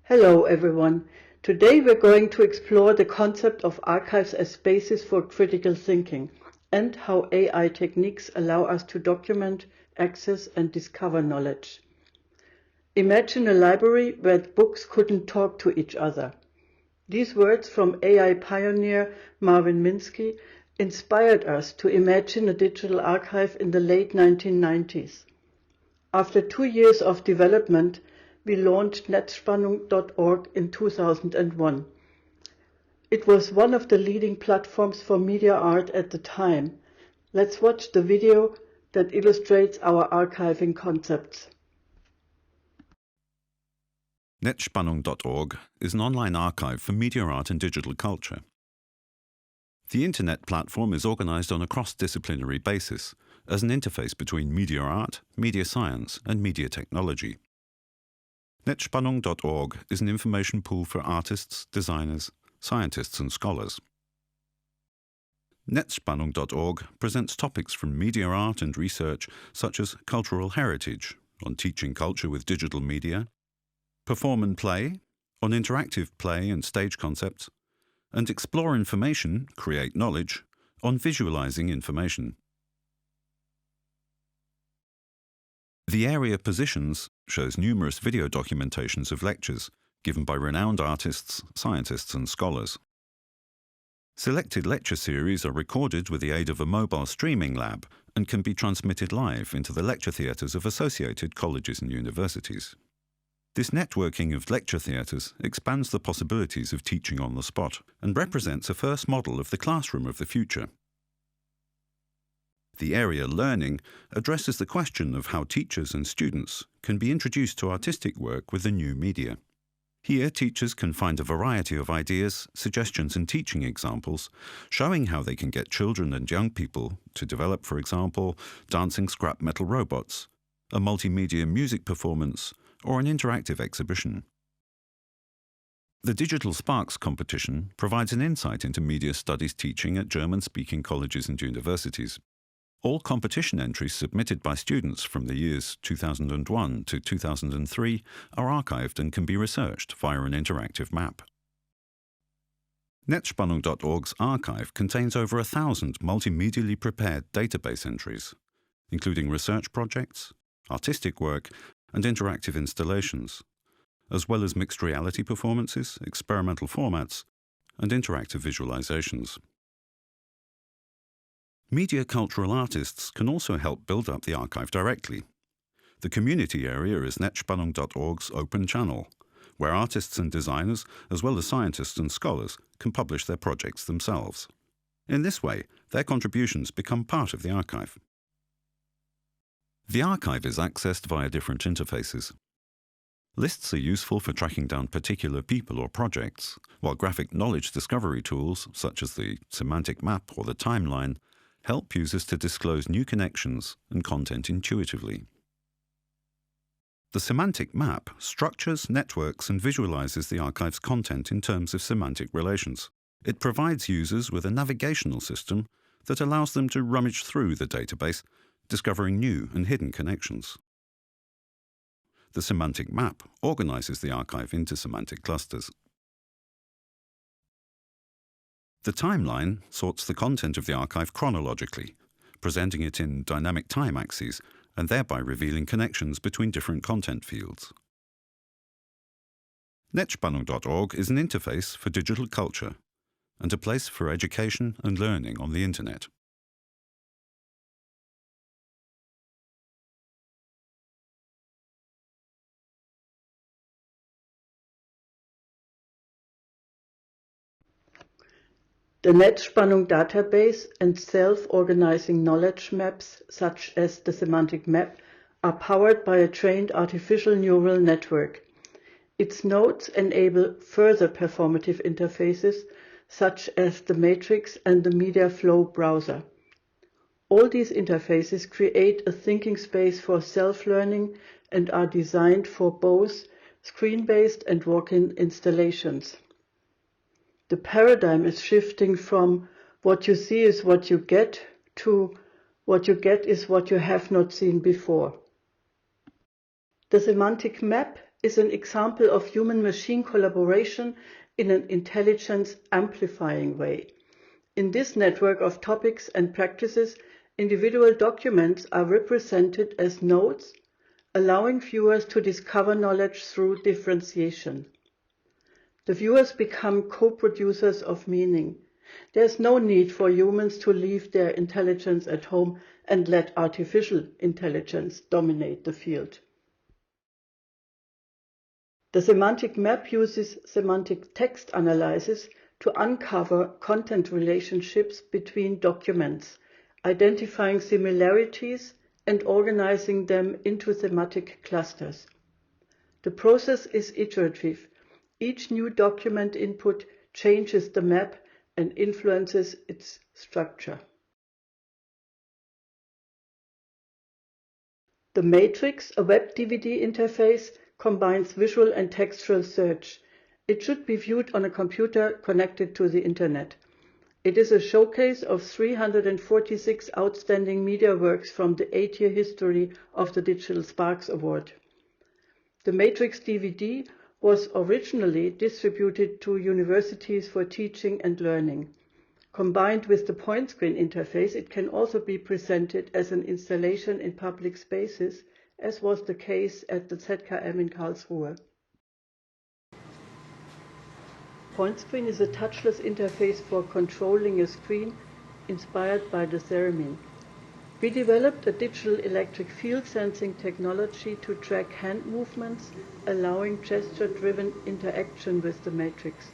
Hello everyone. Today we're going to explore the concept of archives as spaces for critical thinking and how AI techniques allow us to document, access and discover knowledge. Imagine a library where books couldn't talk to each other. These words from AI pioneer Marvin Minsky inspired us to imagine a digital archive in the late 1990s. After 2 years of development, we launched Netzspannung.org in 2001. It was one of the leading platforms for media art at the time. Let's watch the video that illustrates our archiving concepts. Netzspannung.org is an online archive for media art and digital culture. The Internet platform is organized on a cross-disciplinary basis as an interface between media art, media science and media technology. Netzspannung.org is an information pool for artists, designers, scientists and scholars. Netzspannung.org presents topics from media art and research such as cultural heritage, on teaching culture with digital media, perform and play, on interactive play and stage concepts, and explore information, create knowledge, on visualizing information. The area Positions shows numerous video documentations of lectures given by renowned artists, scientists and scholars. Selected lecture series are recorded with the aid of a mobile streaming lab and can be transmitted live into the lecture theatres of associated colleges and universities. This networking of lecture theatres expands the possibilities of teaching on the spot and represents a first model of the classroom of the future. The area Learning addresses the question of how teachers and students can be introduced to artistic work with the new media. Here, teachers can find a variety of ideas, suggestions and teaching examples, showing how they can get children and young people to develop, for example, dancing scrap metal robots, a multimedia music performance, or an interactive exhibition. The Digital Sparks competition provides an insight into media studies teaching at German-speaking colleges and universities. All competition entries submitted by students from the years 2001 to 2003 are archived and can be researched via an interactive map. Netzspannung.org's archive contains over 1,000 multimedially prepared database entries, including research projects, artistic work, and interactive installations, as well as mixed reality performances, experimental formats, and interactive visualizations. Media cultural artists can also help build up the archive directly. The community area is Netzspannung.org's open channel, where artists and designers, as well as scientists and scholars, can publish their projects themselves. In this way, their contributions become part of the archive. The archive is accessed via different interfaces. Lists are useful for tracking down particular people or projects, while graphic knowledge discovery tools, such as the semantic map or the timeline, help users to disclose new connections and content intuitively. The semantic map structures, networks, and visualizes the archive's content in terms of semantic relations. It provides users with a navigational system that allows them to rummage through the database, discovering new and hidden connections. The semantic map organizes the archive into semantic clusters. The timeline sorts the content of the archive chronologically, presenting it in dynamic time axes and thereby revealing connections between different content fields. Netzspannung.org is an interface for digital culture and a place for education and learning on the Internet. The Netzspannung database and self-organizing knowledge maps, such as the semantic map, are powered by a trained artificial neural network. Its nodes enable further performative interfaces, such as the matrix and the media flow browser. All these interfaces create a thinking space for self-learning and are designed for both screen-based and walk-in installations. The paradigm is shifting from what you see is what you get to what you get is what you have not seen before. The semantic map is an example of human-machine collaboration in an intelligence-amplifying way. In this network of topics and practices, individual documents are represented as nodes, allowing viewers to discover knowledge through differentiation. The viewers become co-producers of meaning. There is no need for humans to leave their intelligence at home and let artificial intelligence dominate the field. The semantic map uses semantic text analysis to uncover content relationships between documents, identifying similarities and organizing them into thematic clusters. The process is iterative. Each new document input changes the map and influences its structure. The Matrix, a web DVD interface, combines visual and textual search. It should be viewed on a computer connected to the internet. It is a showcase of 346 outstanding media works from the 8-year history of the Digital Sparks Award. The Matrix DVD was originally distributed to universities for teaching and learning. Combined with the point screen interface, it can also be presented as an installation in public spaces, as was the case at the ZKM in Karlsruhe. Point screen is a touchless interface for controlling a screen inspired by the theremin. We developed a digital electric field sensing technology to track hand movements, allowing gesture-driven interaction with the matrix.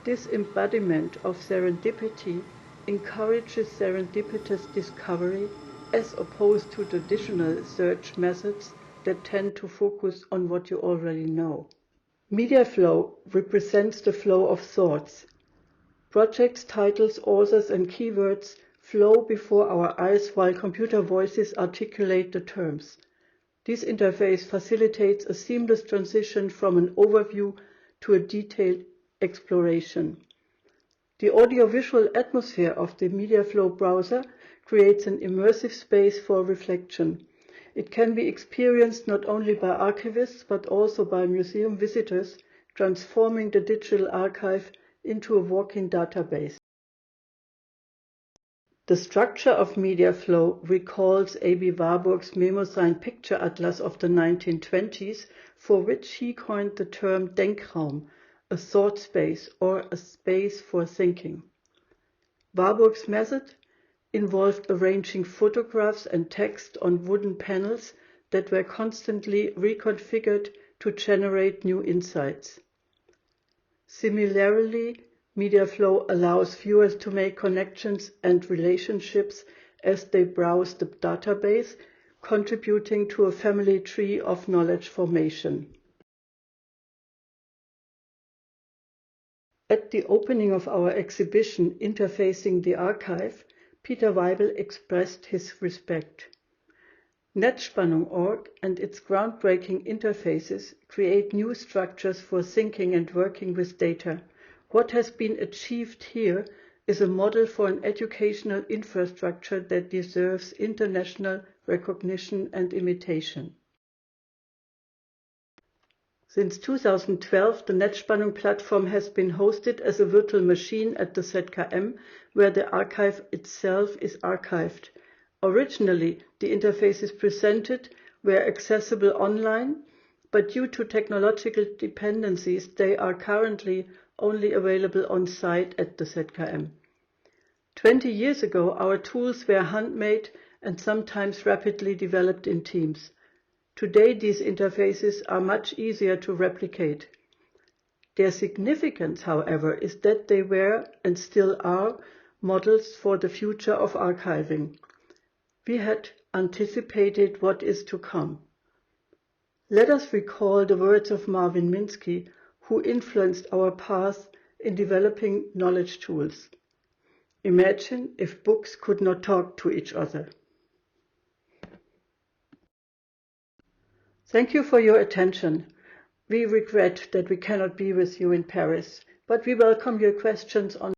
This embodiment of serendipity encourages serendipitous discovery as opposed to traditional search methods that tend to focus on what you already know. Media flow represents the flow of thoughts. Projects, titles, authors, and keywords flow before our eyes while computer voices articulate the terms. This interface facilitates a seamless transition from an overview to a detailed exploration. The audiovisual atmosphere of the MediaFlow browser creates an immersive space for reflection. It can be experienced not only by archivists but also by museum visitors, transforming the digital archive into a walk-in database. The structure of MediaFlow recalls A.B. Warburg's Memosine picture atlas of the 1920s, for which he coined the term Denkraum, a thought space or a space for thinking. Warburg's method involved arranging photographs and text on wooden panels that were constantly reconfigured to generate new insights. Similarly, MediaFlow allows viewers to make connections and relationships as they browse the database, contributing to a family tree of knowledge formation. At the opening of our exhibition, Interfacing the Archive, Peter Weibel expressed his respect. Netzspannung.org and its groundbreaking interfaces create new structures for thinking and working with data. What has been achieved here is a model for an educational infrastructure that deserves international recognition and imitation. Since 2012, the Netzspannung platform has been hosted as a virtual machine at the ZKM, where the archive itself is archived. Originally, the interfaces presented were accessible online, but due to technological dependencies, they are currently only available on site at the ZKM. 20 years ago, our tools were handmade and sometimes rapidly developed in teams. Today, these interfaces are much easier to replicate. Their significance, however, is that they were and still are models for the future of archiving. We had anticipated what is to come. Let us recall the words of Marvin Minsky, who influenced our path in developing knowledge tools. Imagine if books could not talk to each other. Thank you for your attention. We regret that we cannot be with you in Paris, but we welcome your questions on